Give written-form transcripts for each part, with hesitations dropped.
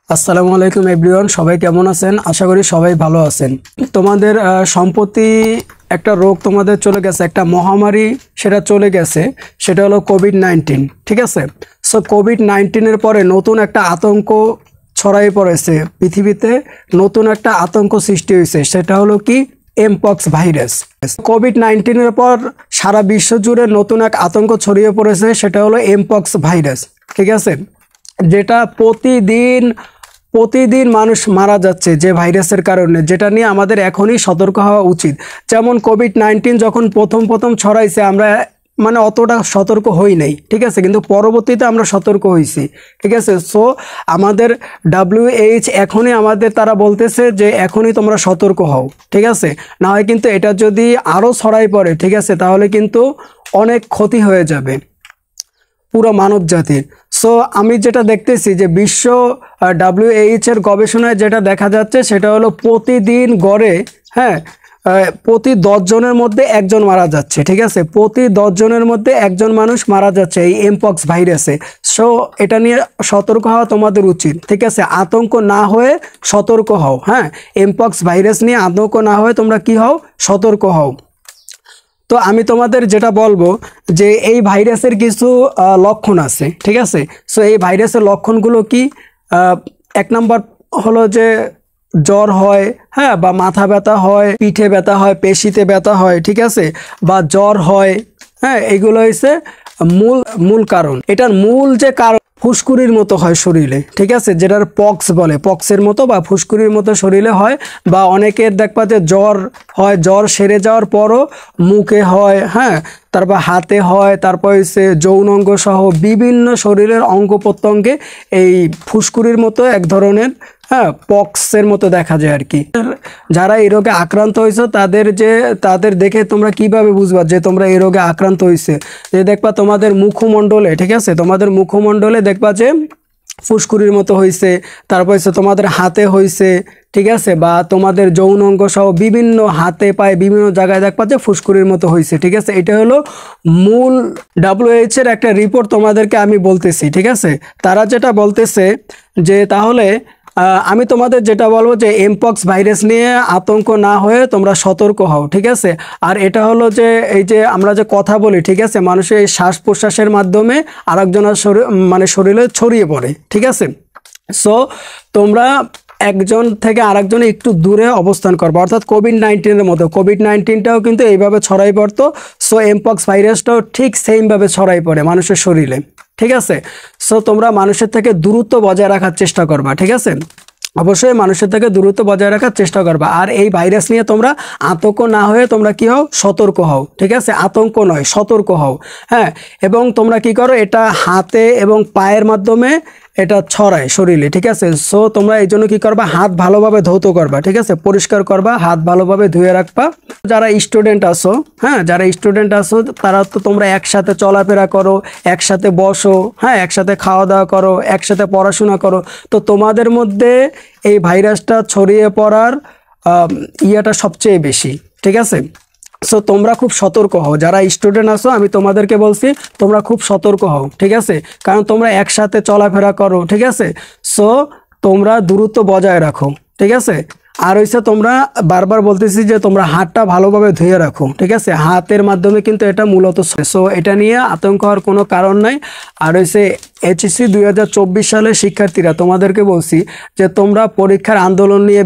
আসসালামু আলাইকুম এভরিওয়ান, সবাই কেমন আছেন? আশা করি সবাই ভালো আছেন। তোমাদের সম্প্রতি একটা রোগ তোমাদের চলে গেছে, একটা মহামারী সেটা চলে গেছে, সেটা হলো কোভিড-19। ঠিক আছে, সো কোভিড-19-এর পরে নতুন একটা আতঙ্ক ছড়াই পড়েছে পৃথিবীতে, নতুন একটা আতঙ্ক সৃষ্টি হয়েছে, সেটা হলো কি এমপক্স ভাইরাস। কোভিড-19-এর পর সারা বিশ্ব জুড়ে নতুন এক আতঙ্ক ছড়িয়ে পড়েছে, সেটা হলো এমপক্স ভাইরাস। ঠিক আছে, যেটা প্রতিদিন মানুষ মারা যাচ্ছে যে ভাইরাসের কারণে, যেটা নিয়ে আমাদের এখনই সতর্ক হওয়া উচিত। যেমন কোভিড-19 যখন প্রথম ছড়াইছে, আমরা মানে অতটা সতর্ক হই নাই, ঠিক আছে, কিন্তু পরবর্তীতে আমরা সতর্ক হয়েছি। ঠিক আছে, সো আমাদের WHO এখনই আমাদের তারা বলতেছে যে এখনই তোমরা সতর্ক হও। ঠিক আছে, না হয় কিন্তু এটা যদি আরও ছড়াই পড়ে, ঠিক আছে, তাহলে কিন্তু অনেক ক্ষতি হয়ে যাবে পুরো মানব জাতির। সো আমি যেটা দেখতেছি যে বিশ্ব WHO এর গবেষণায় যেটা দেখা যাচ্ছে, সেটা হলো প্রতিদিন গড়ে প্রতি 10 জনের মধ্যে একজন মারা যাচ্ছে। ঠিক আছে, প্রতি 10 জনের মধ্যে একজন মানুষ মারা যাচ্ছে এই এমপক্স ভাইরাসে। সো এটা নিয়ে সতর্ক হওয়া তোমাদের উচিত। ঠিক আছে, আতঙ্ক না হয়ে সতর্ক হও। এমপক্স ভাইরাস নিয়ে আতঙ্ক না হয়ে তোমরা কি হও? সতর্ক হও। তো আমি তোমাদের যেটা বলবো যে এই ভাইরাসের কিছু লক্ষণ আছে। ঠিক আছে, সো এই ভাইরাসের লক্ষণগুলো কি? 1 নম্বর হলো যে জ্বর হয়, বা মাথা ব্যথা হয়, পিঠে ব্যথা হয়, পেশিতে ব্যথা হয়, ঠিক আছে, বা জ্বর হয়। এগুলো হচ্ছে মূল কারণ। এটার মূল যে কারণ, ফুসকুড়ির মতো হয় শরীরে। ঠিক আছে, যেটার পক্স বলে, পক্সের মতো বা ফুসকুড়ির মতো শরীরে হয়। বা অনেকের দেখবা যে জ্বর হয়, জ্বর সেরে যাওয়ার পরও মুখে হয়, তারপর হাতে হয়, তারপর হচ্ছে যৌন অঙ্গ সহ বিভিন্ন শরীরের অঙ্গ প্রত্যঙ্গে এই ফুসকুড়ির মতো এক ধরনের পক্সের মতো দেখা যায় আর কি। যারা এই রোগে আক্রান্ত হয়েছে তাদের দেখে তোমরা কিভাবে বুঝবা যে তোমরা এই রোগে আক্রান্ত হয়েছে? যে দেখবা তোমাদের মুখমণ্ডলে, ঠিক আছে, তোমাদের মুখমণ্ডলে দেখবা যে ফুসকুড়ির মতো হয়েছে, তারপর হচ্ছে তোমাদের হাতে হয়েছে, ঠিক আছে, বা তোমাদের যৌন অঙ্গ সহ বিভিন্ন হাতে পায়ে বিভিন্ন জায়গায় দেখবা যে ফুসকুড়ির মতো হয়েছে। ঠিক আছে, এটা হলো মূল WHO এর একটা রিপোর্ট তোমাদেরকে আমি বলতেছি। ঠিক আছে, তারা যেটা বলতেছে যে তাহলে আমি তোমাদের যেটা বলবো যে এমপক্স ভাইরাস নিয়ে আতঙ্ক না হয়ে তোমরা সতর্ক হও। ঠিক আছে, আর এটা হলো যে এই যে আমরা যে কথা বলি, ঠিক আছে, মানুষের এই শ্বাস প্রশ্বাসের মাধ্যমে আরেকজনের শরীরে ছড়িয়ে পড়ে। ঠিক আছে, সো তোমরা একজন থেকে আরেকজনে একটু দূরে অবস্থান করবো, অর্থাৎ কোভিড-19-এর মতো। কোভিড-19টাও কিন্তু এইভাবে ছড়াই পড়তো, সো এমপক্স ভাইরাসটাও ঠিক সেমভাবে ছড়াই পড়ে মানুষের শরীরে। ঠিক আছে, সো তোমরা মানুষের থেকে দূরত্ব বজায় রাখার চেষ্টা করবা। ঠিক আছে, অবশ্যই মানুষের থেকে দূরত্ব বজায় রাখার চেষ্টা করবা। আর এই ভাইরাস নিয়ে তোমরা আতঙ্ক না হয়ে তোমরা কি হও? সতর্ক হও। ঠিক আছে, আতঙ্ক নয়, সতর্ক হও। এবং তোমরা কি করো? এটা হাতে এবং পায়ের মাধ্যমে এটা ছড়ায় শরীরে। ঠিক আছে, সো তোমরা এই জন্য কি করবা? হাত ভালোভাবে ধৌত করবা। ঠিক আছে, পরিষ্কার করবা, হাত ভালোভাবে ধুয়ে রাখবা। যারা স্টুডেন্ট আসো, তারা তো তোমরা একসাথে চলাফেরা করো, একসাথে বসো, একসাথে খাওয়া দাওয়া করো, একসাথে পড়াশোনা করো। তো তোমাদের মধ্যে এই ভাইরাসটা ছড়িয়ে পড়ার ইয়েটা সবচেয়ে বেশি। ঠিক আছে, সো তোমরা খুব সতর্ক হও। যারা স্টুডেন্ট আছো, আমি তোমাদেরকে বলছি তোমরা খুব সতর্ক হও। ঠিক আছে, কারণ তোমরা একসাথে চলাফেরা করো। ঠিক আছে, সো তোমরা দূরত্ব বজায় রাখো। ঠিক আছে, আর হইছে তোমরা বারবার বলতেছি যে তোমরা হাতটা ভালোভাবে ধুয়ে রাখো। ঠিক আছে, হাতের মাধ্যমে কিন্তু এটা মূলত, সো এটা নিয়ে আতঙ্ক হওয়ার কোনো কারণ নাই। আর হইছে HSC 2024 সালের শিক্ষার্থীরা, তোমাদেরকে বলছি যে তোমরা পরীক্ষার আন্দোলন নিয়ে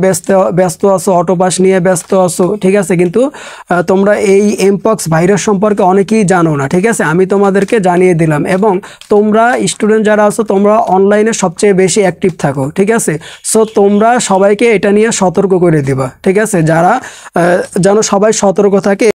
ব্যস্ত আছো, অটোপাস নিয়ে ব্যস্ত আছো। ঠিক আছে, কিন্তু তোমরা এই এমপক্স ভাইরাস সম্পর্কে অনেকেই জানো না। ঠিক আছে, আমি তোমাদেরকে জানিয়ে দিলাম। এবং তোমরা স্টুডেন্ট যারা আছো, তোমরা অনলাইনে সবচেয়ে বেশি অ্যাক্টিভ থাকো। ঠিক আছে, সো তোমরা সবাইকে এটা নিয়ে সতর্ক করে দিবা। ঠিক আছে, যেন সবাই সতর্ক থাকে।